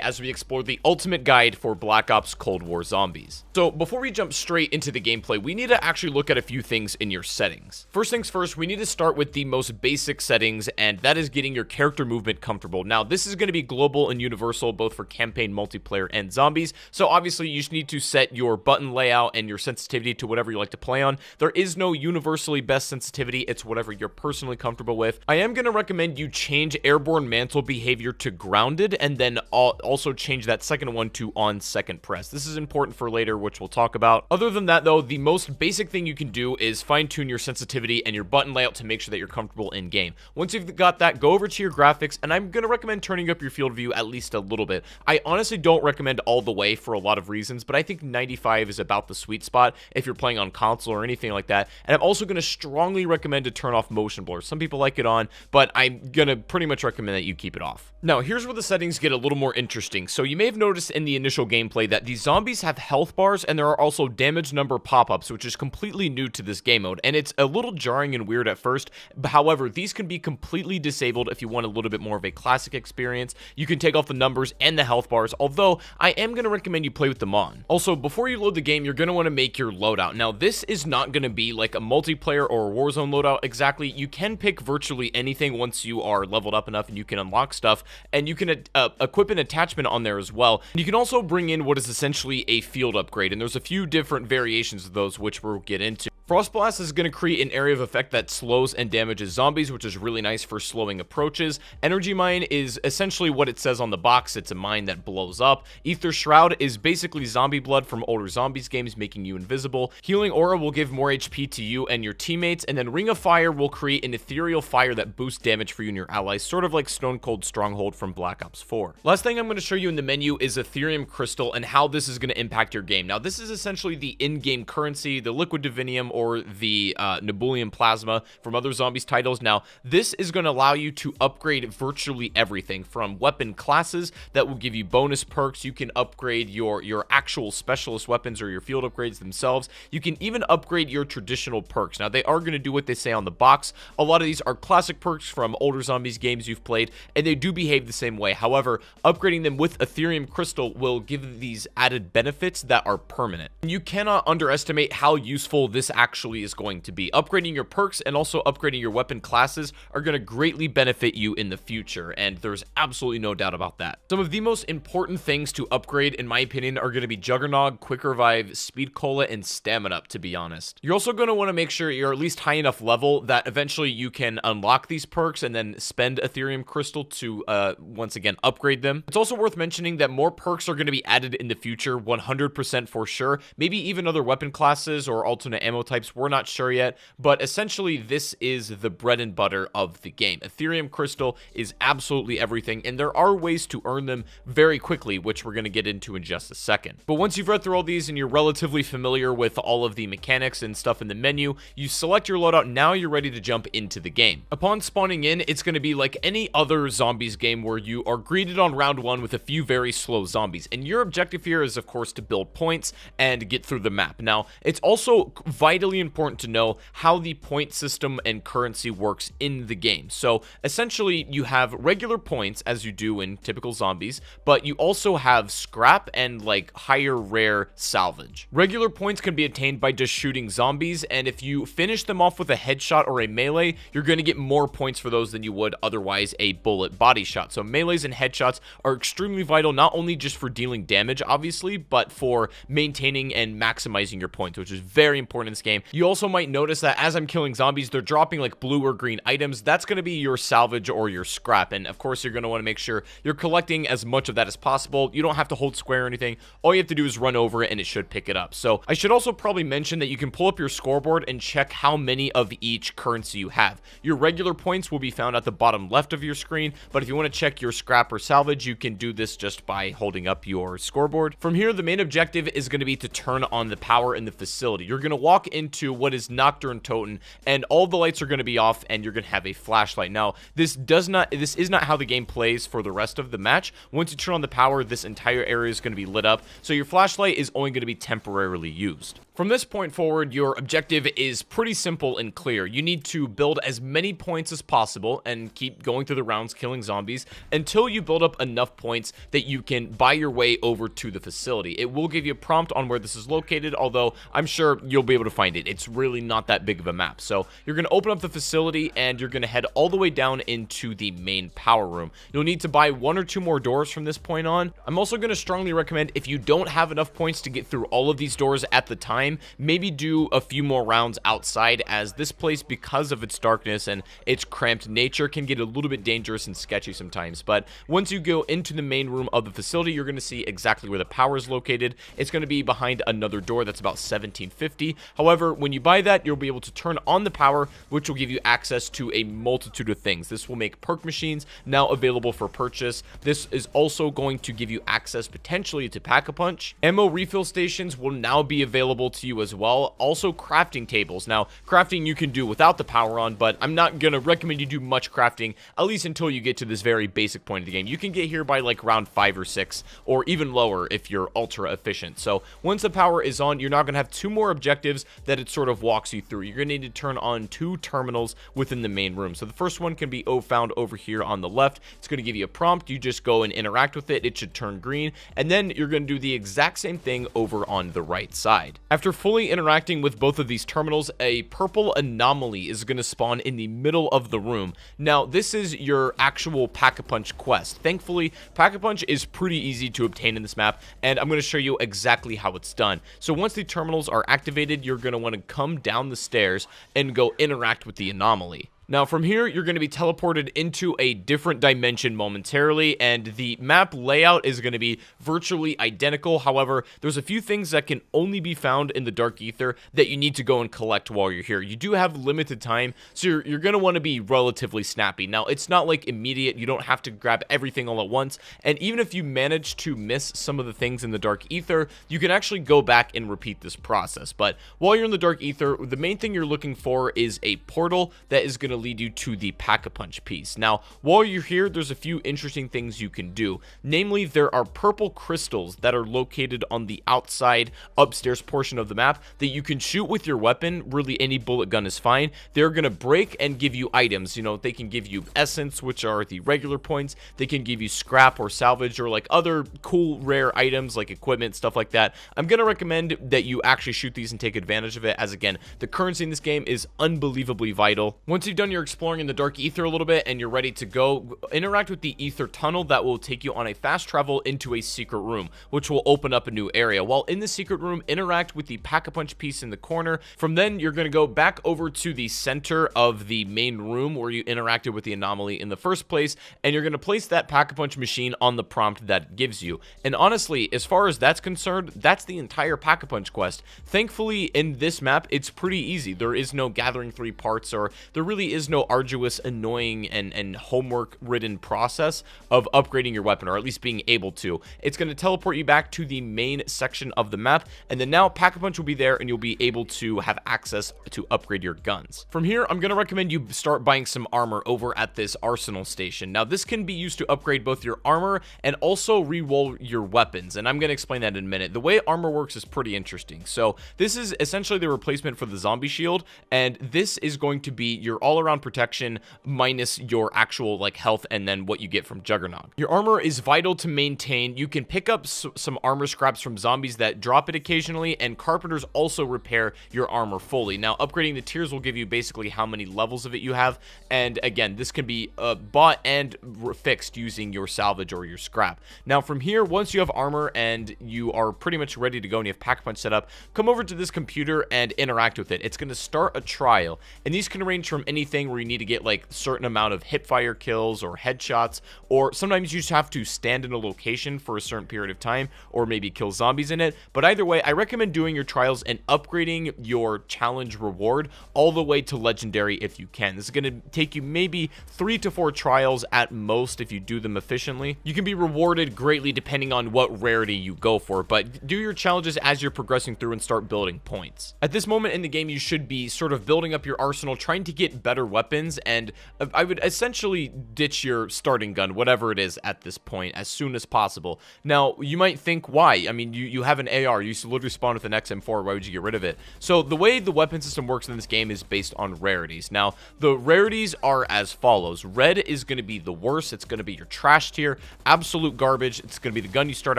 as we explore the ultimate guide for Black Ops Cold War Zombies. So before we jump straight into the gameplay, we need to actually look at a few things in your settings. First things first, we need to start with the most basic settings, and that is getting your character movement comfortable. Now, this is going to be global and universal, both for campaign, multiplayer, and zombies, so obviously you just need to set your button layout and your sensitivity to whatever you like to play on. There is no universally best sensitivity, it's whatever you're personally comfortable with. I am going to recommend you change airborne mantle behavior to grounded, and then also change that second one to on second press. This is important for later, which we'll talk about. Other than that, though, the most basic thing you can do is fine-tune your sensitivity and your button layout to make sure that you're comfortable in game. Once you've got that, go over to your graphics, and I'm going to recommend turning up your field of view at least a little bit. I honestly don't recommend all the way for a lot of reasons, but I think 95 is about the sweet spot if you're playing on console or anything like that. And I'm also going to strongly recommend to turn off motion blur. Some people like it on, but I'm going to pretty much recommend that you keep it off. Now, here's where the settings get a little more interesting. So you may have noticed in the initial gameplay that these zombies have health bars, and there are also damage number pop-ups, which is completely new to this game mode, and it's a little jarring and weird at first. However, these can be completely disabled if you want a little bit more of a classic experience. You can take off the numbers and the health bars, although I am going to recommend you play with them on. Also, before you load the game, you're going to want to make your loadout. Now, this is not going to be like a multiplayer or a Warzone loadout exactly. You can pick virtually anything once you are leveled up enough and you can unlock stuff, and you can equip an attachment on there as well. And you can also bring in what is essentially a field upgrade, and there's a few different variations of those which we'll get into. Frost Blast is going to create an area of effect that slows and damages zombies, which is really nice for slowing approaches. Energy Mine is essentially what it says on the box. It's a mine that blows up. Ether Shroud is basically zombie blood from older zombies games, making you invisible. Healing Aura will give more HP to you and your teammates, and then Ring of Fire will create an ethereal fire that boosts damage for you and your allies, sort of like Stone Cold Stronghold from Black Ops 4. Last thing I'm going to show you in the menu is Ethereum Crystal and how this is going to impact your game. Now, this is essentially the in-game currency, the Liquid Divinium, or the Nebulium Plasma from other zombies titles. Now, this is going to allow you to upgrade virtually everything from weapon classes that will give you bonus perks. You can upgrade your actual specialist weapons or your field upgrades themselves. You can even upgrade your traditional perks. Now, they are going to do what they say on the box. A lot of these are classic perks from older zombies games you've played, and they do behave the same way. However, upgrading them with Ethereum Crystal will give these added benefits that are permanent. You cannot underestimate how useful this actually is going to be. Upgrading your perks and also upgrading your weapon classes are going to greatly benefit you in the future, and there's absolutely no doubt about that. Some of the most important things to upgrade, in my opinion, are going to be Juggernog, Quick Revive, Speed Cola, and Stamina, to be honest. You're also going to want to make sure you're at least high enough level that eventually you can unlock these perks and then spend Ethereum Crystal to, once again, upgrade them. It's also worth mentioning that more perks are going to be added in the future, 100% for sure. Maybe even other weapon classes or alternate ammo types. We're not sure yet, but essentially this is the bread and butter of the game. Ethereum Crystal is absolutely everything, and there are ways to earn them very quickly, which we're going to get into in just a second. But once you've read through all these and you're relatively familiar with all of the mechanics and stuff in the menu, you select your loadout. Now you're ready to jump into the game. Upon spawning in, it's going to be like any other zombies game where you are greeted on round one with a few very slow zombies, and your objective here is, of course, to build points and get through the map. Now, it's also vitally important to know how the point system and currency works in the game. So essentially, you have regular points as you do in typical zombies, but you also have scrap and like higher rare salvage. Regular points can be attained by just shooting zombies, and if you finish them off with a headshot or a melee, you're going to get more points for those than you would otherwise a bullet body shot. So melees and headshots are extremely vital, not only just for dealing damage, obviously, but for maintaining and maximizing your points, which is very important in this game. You also might notice that as I'm killing zombies, they're dropping like blue or green items. That's going to be your salvage or your scrap, and of course, you're going to want to make sure you're collecting as much of that as possible. You don't have to hold square or anything. All you have to do is run over it, and it should pick it up. So I should also probably mention that you can pull up your scoreboard and check how many of each currency you have. Your regular points will be found at the bottom left of your screen, but if you want to check your scrap or salvage, you can do this just by holding up your scoreboard. From here, the main objective is going to be to turn on the power in the facility. You're going to walk into into what is Nocturne Totem, and all the lights are going to be off, and you're going to have a flashlight. Now, this is not how the game plays for the rest of the match. Once you turn on the power, this entire area is going to be lit up, so your flashlight is only going to be temporarily used. From this point forward, your objective is pretty simple and clear. You need to build as many points as possible and keep going through the rounds killing zombies until you build up enough points that you can buy your way over to the facility. It will give you a prompt on where this is located, although I'm sure you'll be able to find it. It's really not that big of a map. So you're going to open up the facility and you're going to head all the way down into the main power room. You'll need to buy 1 or 2 more doors from this point on. I'm also going to strongly recommend, if you don't have enough points to get through all of these doors at the time, maybe do a few more rounds outside, as this place, because of its darkness and its cramped nature, can get a little bit dangerous and sketchy sometimes. But once you go into the main room of the facility, you're going to see exactly where the power is located. It's going to be behind another door that's about 1750. However, when you buy that, you'll be able to turn on the power, which will give you access to a multitude of things. This will make perk machines now available for purchase. This is also going to give you access potentially to Pack-a-Punch. Ammo refill stations will now be available to you as well. Also crafting tables. Now, crafting you can do without the power on, but I'm not gonna recommend you do much crafting, at least until you get to this very basic point of the game. You can get here by like round 5 or 6, or even lower if you're ultra efficient. So once the power is on, you're now gonna have 2 more objectives that it sort of walks you through. You're gonna need to turn on 2 terminals within the main room. So the first one can be found over here on the left. It's gonna give you a prompt. You just go and interact with it. It should turn green, and then you're gonna do the exact same thing over on the right side. After fully interacting with both of these terminals, a purple anomaly is going to spawn in the middle of the room. Now, this is your actual Pack-a-Punch quest. Thankfully, Pack-a-Punch is pretty easy to obtain in this map, and I'm going to show you exactly how it's done. So once the terminals are activated, you're going to want to come down the stairs and go interact with the anomaly. Now, from here, you're going to be teleported into a different dimension momentarily, and the map layout is going to be virtually identical. However, there's a few things that can only be found in the Dark Ether that you need to go and collect while you're here. You do have limited time, so you're going to want to be relatively snappy. Now, it's not like immediate. You don't have to grab everything all at once, and even if you manage to miss some of the things in the Dark Ether, you can actually go back and repeat this process. But while you're in the Dark Ether, the main thing you're looking for is a portal that is going to lead you to the Pack-a-Punch piece. Now, while you're here, there's a few interesting things you can do. Namely, there are purple crystals that are located on the outside upstairs portion of the map that you can shoot with your weapon. Really, any bullet gun is fine. They're going to break and give you items. You know, they can give you essence, which are the regular points. They can give you scrap or salvage or like other cool rare items like equipment, stuff like that. I'm going to recommend that you actually shoot these and take advantage of it, as again, the currency in this game is unbelievably vital. Once you've done your exploring in the Dark Ether a little bit and you're ready to go, interact with the Ether Tunnel that will take you on a fast travel into a secret room, which will open up a new area. While in the secret room, interact with the Pack-a-Punch piece in the corner. From then, you're going to go back over to the center of the main room where you interacted with the anomaly in the first place, and you're going to place that Pack-a-Punch machine on the prompt that gives you. And honestly, as far as that's concerned, that's the entire Pack-a-Punch quest. Thankfully, in this map, it's pretty easy. There is no gathering 3 parts, or there really is no arduous, annoying, and homework-ridden process of upgrading your weapon, or at least being able to. It's going to teleport you back to the main section of the map, and then now Pack-a-Punch will be there, and you'll be able to have access to upgrade your guns. From here, I'm going to recommend you start buying some armor over at this arsenal station. Now, this can be used to upgrade both your armor and also re-roll your weapons, and I'm going to explain that in a minute. The way armor works is pretty interesting. So this is essentially the replacement for the zombie shield, and this is going to be your all-around protection minus your actual like health and then what you get from Juggernog. Your armor is vital to maintain. You can pick up some armor scraps from zombies that drop it occasionally, and carpenters also repair your armor fully. Now, upgrading the tiers will give you basically how many levels of it you have, and again, this can be bought and fixed using your salvage or your scrap. Now, from here, once you have armor and you are pretty much ready to go and you have Pack-a-Punch set up, come over to this computer and interact with it. It's going to start a trial, and these can range from anything thing where you need to get like a certain amount of hipfire kills or headshots, or sometimes you just have to stand in a location for a certain period of time or maybe kill zombies in it. But either way, I recommend doing your trials and upgrading your challenge reward all the way to legendary if you can. This is going to take you maybe 3 to 4 trials at most if you do them efficiently. You can be rewarded greatly depending on what rarity you go for, but do your challenges as you're progressing through and start building points. At this moment in the game, you should be sort of building up your arsenal, trying to get better weapons, and I would essentially ditch your starting gun, whatever it is at this point, as soon as possible. Now, you might think, why? I mean, you have an AR, you used to literally spawn with an XM4, why would you get rid of it? So the way the weapon system works in this game is based on rarities. Now, the rarities are as follows. Red is going to be the worst, it's going to be your trash tier, absolute garbage, it's going to be the gun you start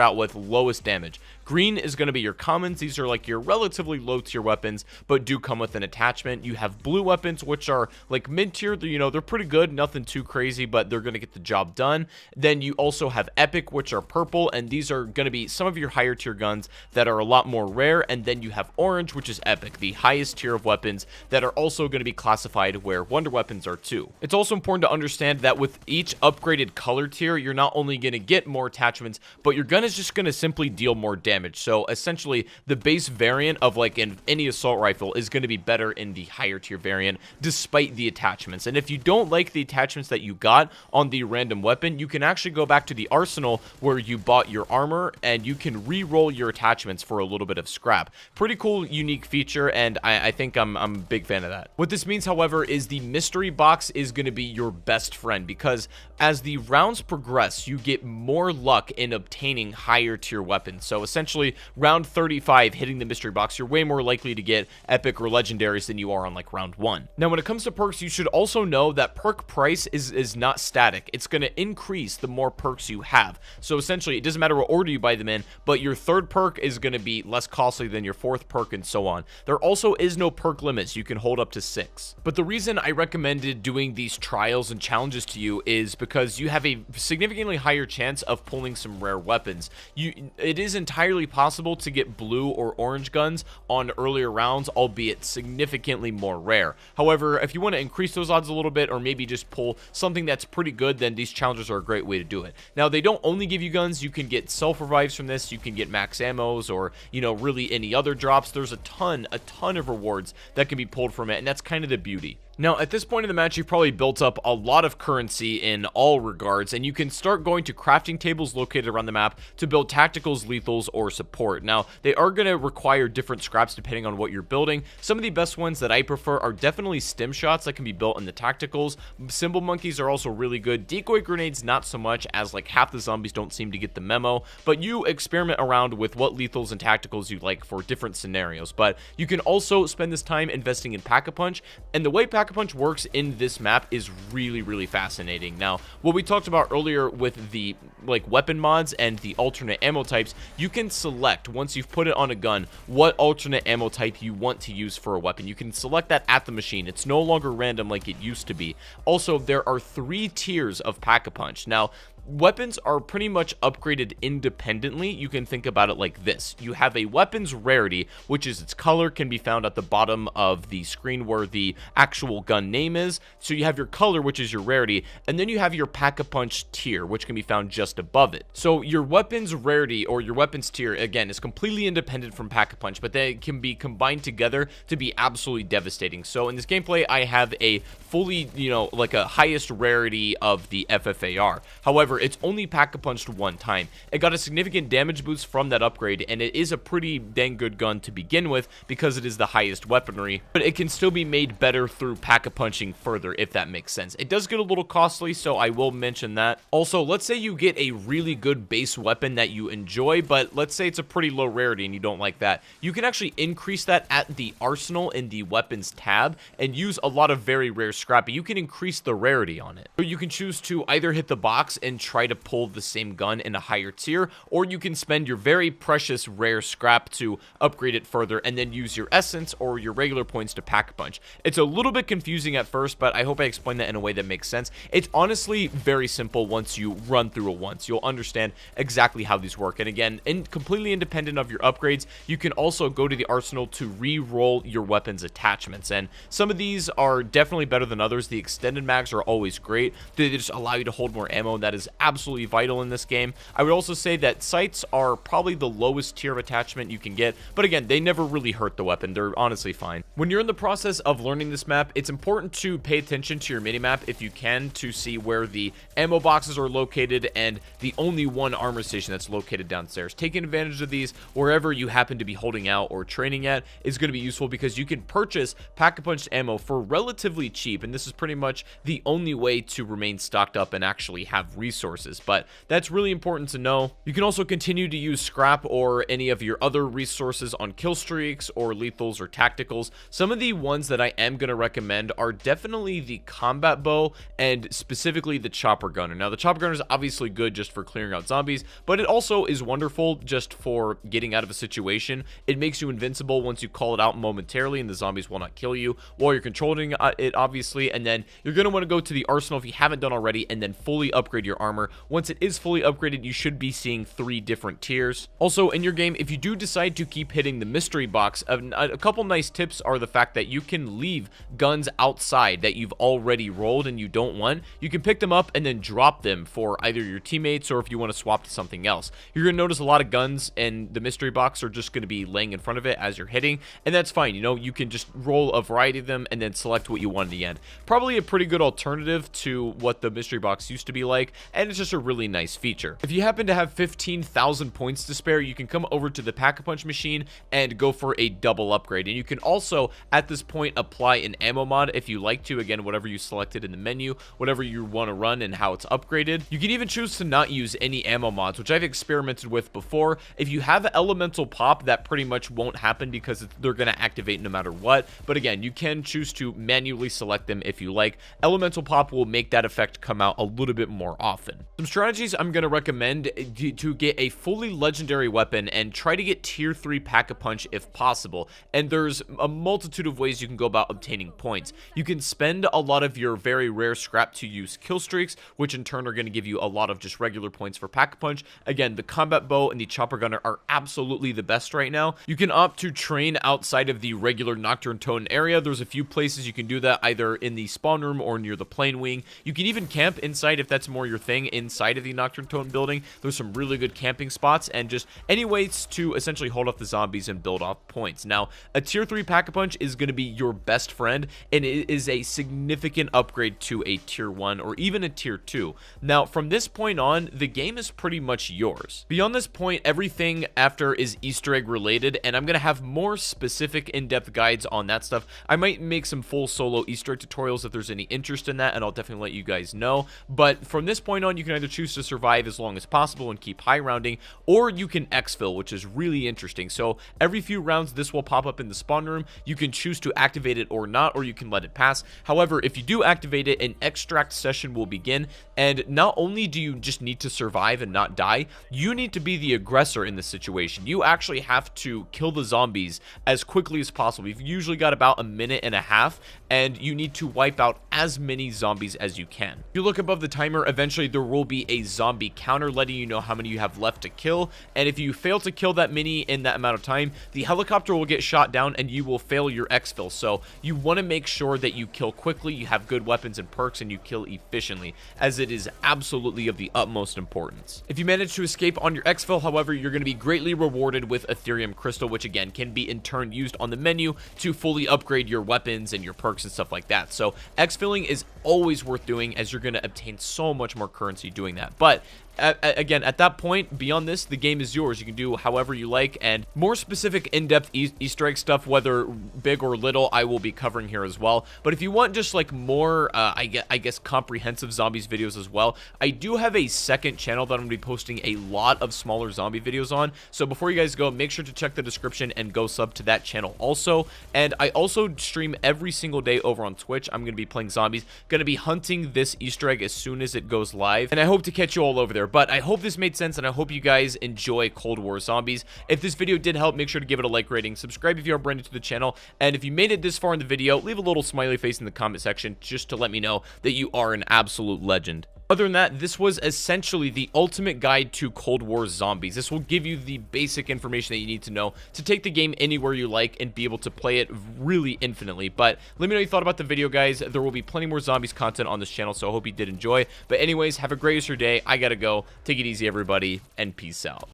out with, lowest damage. Green is going to be your commons. These are like your relatively low tier weapons, but do come with an attachment. You have blue weapons, which are like mid tier. You know, they're pretty good, nothing too crazy, but they're going to get the job done. Then you also have epic, which are purple, and these are going to be some of your higher tier guns that are a lot more rare. And then you have orange, which is epic, the highest tier of weapons that are also going to be classified where wonder weapons are too. It's also important to understand that with each upgraded color tier, you're not only going to get more attachments, but your gun is just going to simply deal more damage. So essentially, the base variant of like in any assault rifle is going to be better in the higher tier variant despite the attachments. And if you don't like the attachments that you got on the random weapon, you can actually go back to the arsenal where you bought your armor and you can re-roll your attachments for a little bit of scrap. Pretty cool, unique feature, and I think I'm a big fan of that. What this means, however, is the mystery box is going to be your best friend, because as the rounds progress, you get more luck in obtaining higher tier weapons. So essentially, round 35 hitting the mystery box, you're way more likely to get epic or legendaries than you are on like round 1. Now, when it comes to perks, you should also know that perk price is not static. It's going to increase the more perks you have. So essentially, it doesn't matter what order you buy them in, but your third perk is going to be less costly than your fourth perk and so on. There also is no perk limits. You can hold up to 6. But the reason I recommended doing these trials and challenges to you is because you have a significantly higher chance of pulling some rare weapons. It is entirely possible to get blue or orange guns on earlier rounds, albeit significantly more rare. However, if you want to increase those odds a little bit, or maybe just pull something that's pretty good, then these challenges are a great way to do it. Now, they don't only give you guns. You can get self-revives from this. You can get max ammos, or, you know, really any other drops. There's a ton of rewards that can be pulled from it, and that's kind of the beauty. Now, at this point in the match, you've probably built up a lot of currency in all regards, and you can start going to crafting tables located around the map to build tacticals, lethals, or support. Now, they are going to require different scraps depending on what you're building. Some of the best ones that I prefer are definitely stim shots that can be built in the tacticals. Symbol monkeys are also really good. Decoy grenades, not so much, as like half the zombies don't seem to get the memo, but you experiment around with what lethals and tacticals you like for different scenarios. But you can also spend this time investing in Pack-a-Punch, and the way Pack-a-Punch works in this map is really fascinating. Now, what we talked about earlier with the like weapon mods and the alternate ammo types, you can select, once you've put it on a gun, what alternate ammo type you want to use for a weapon. You can select that at the machine. It's no longer random like it used to be. Also, there are 3 tiers of Pack-a-Punch. Now, weapons are pretty much upgraded independently. You can think about it like this. You have a weapon's rarity, which is its color, can be found at the bottom of the screen where the actual gun name is. So you have your color, which is your rarity, and then you have your Pack-a-Punch tier, which can be found just above it. So your weapon's rarity, or your weapons tier, again, is completely independent from Pack-a-Punch, but they can be combined together to be absolutely devastating. So in this gameplay, I have a fully, you know, like a highest rarity of the FFAR. However, it's only Pack-a-Punched one time. It got a significant damage boost from that upgrade, and it is a pretty dang good gun to begin with because it is the highest weaponry, but it can still be made better through Pack-a-Punching further, if that makes sense. It does get a little costly, so I will mention that. Also, let's say you get a really good base weapon that you enjoy, but let's say it's a pretty low rarity and you don't like that. You can actually increase that at the arsenal in the weapons tab and use a lot of very rare scrap. You can increase the rarity on it. So you can choose to either hit the box and try to pull the same gun in a higher tier, or you can spend your very precious rare scrap to upgrade it further and then use your essence or your regular points to pack a punch. It's a little bit confusing at first, but I hope I explained that in a way that makes sense. It's honestly very simple once you run through it once. You'll understand exactly how these work. And again, completely independent of your upgrades, you can also go to the arsenal to re-roll your weapons attachments. And some of these are definitely better than others. The extended mags are always great. They just allow you to hold more ammo, and that is absolutely vital in this game. I would also say that sights are probably the lowest tier of attachment you can get, but again, they never really hurt the weapon. They're honestly fine. When you're in the process of learning this map, it's important to pay attention to your minimap if you can, to see where the ammo boxes are located and the only one armor station that's located downstairs. Taking advantage of these wherever you happen to be holding out or training at is going to be useful, because you can purchase pack-a-punch ammo for relatively cheap, and this is pretty much the only way to remain stocked up and actually have resources, but that's really important to know. You can also continue to use scrap or any of your other resources on kill streaks or lethals or tacticals. Some of the ones that I am going to recommend are definitely the combat bow and specifically the chopper gunner. Now, the chopper gunner is obviously good just for clearing out zombies, but it also is wonderful just for getting out of a situation. It makes you invincible once you call it out momentarily, and the zombies will not kill you while you're controlling it, obviously. And then you're going to want to go to the arsenal if you haven't done already, and then fully upgrade your armor. Once it is fully upgraded, you should be seeing 3 different tiers. Also, in your game, if you do decide to keep hitting the mystery box, a couple nice tips are the fact that you can leave guns outside that you've already rolled and you don't want. You can pick them up and then drop them for either your teammates, or if you want to swap to something else. You're going to notice a lot of guns in the mystery box are just going to be laying in front of it as you're hitting, and that's fine. You know, you can just roll a variety of them and then select what you want in the end. Probably a pretty good alternative to what the mystery box used to be like, and it's just a really nice feature. If you happen to have 15,000 points to spare, you can come over to the pack-a-punch machine and go for a double upgrade. And you can also, at this point, apply an ammo mod if you like to. Again, whatever you selected in the menu, whatever you want to run and how it's upgraded. You can even choose to not use any ammo mods, which I've experimented with before. If you have elemental pop, that pretty much won't happen because they're going to activate no matter what. But again, you can choose to manually select them if you like. Elemental pop will make that effect come out a little bit more often. Some strategies I'm going to recommend to get a fully legendary weapon, and try to get tier 3 pack-a-punch if possible. And there's a multitude of ways you can go about obtaining points. You can spend a lot of your very rare scrap to use kill streaks, which in turn are going to give you a lot of just regular points for pack-a-punch. Again, the combat bow and the chopper gunner are absolutely the best right now. You can opt to train outside of the regular Nocturne Tone area. There's a few places you can do that, either in the spawn room or near the plane wing. You can even camp inside if that's more your thing, inside of the Nocturne Tone building. There's some really good camping spots, and just any ways to essentially hold off the zombies and build off points. Now, a tier 3 pack-a-punch is going to be your best friend, and it is a significant upgrade to a tier 1 or even a tier 2. Now, from this point on, the game is pretty much yours. Beyond this point, everything after is Easter egg related, and I'm going to have more specific in-depth guides on that stuff. I might make some full solo Easter egg tutorials if there's any interest in that, and I'll definitely let you guys know. But from this point on, you can either choose to survive as long as possible and keep high rounding, or you can exfil, which is really interesting. So every few rounds, this will pop up in the spawn room. You can choose to activate it or not, or you can let it pass. However, if you do activate it, an extract session will begin, and not only do you just need to survive and not die, you need to be the aggressor in this situation. You actually have to kill the zombies as quickly as possible. You've usually got about a minute and a half, and you need to wipe out as many zombies as you can. If you look above the timer, eventually there will be a zombie counter letting you know how many you have left to kill, and if you fail to kill that many in that amount of time, the helicopter will get shot down and you will fail your exfil. So you want to make sure that you kill quickly, you have good weapons and perks, and you kill efficiently, as it is absolutely of the utmost importance. If you manage to escape on your exfil, however, you're going to be greatly rewarded with Ethereum Crystal, which again can be in turn used on the menu to fully upgrade your weapons and your perks and stuff like that. So exfilling is always worth doing, as you're going to obtain so much more currency doing that. But again, at that point, beyond this, the game is yours. You can do however you like, and more specific in-depth Easter egg stuff, whether big or little, I will be covering here as well. But if you want just like more, I guess comprehensive zombies videos as well, I do have a second channel that I'm going to be posting a lot of smaller zombie videos on. So before you guys go, make sure to check the description and go sub to that channel also. And I also stream every single day over on Twitch. I'm going to be playing zombies, going to be hunting this Easter egg as soon as it goes live, and I hope to catch you all over there. But I hope this made sense, and I hope you guys enjoy Cold War Zombies. If this video did help, make sure to give it a like rating, subscribe if you are brand new to the channel, and if you made it this far in the video, leave a little smiley face in the comment section just to let me know that you are an absolute legend. Other than that, this was essentially the ultimate guide to Cold War Zombies. This will give you the basic information that you need to know to take the game anywhere you like and be able to play it really infinitely. But let me know what you thought about the video, guys. There will be plenty more zombies content on this channel, so I hope you did enjoy. But anyways, have a great rest of your day. I gotta go. Take it easy, everybody, and peace out.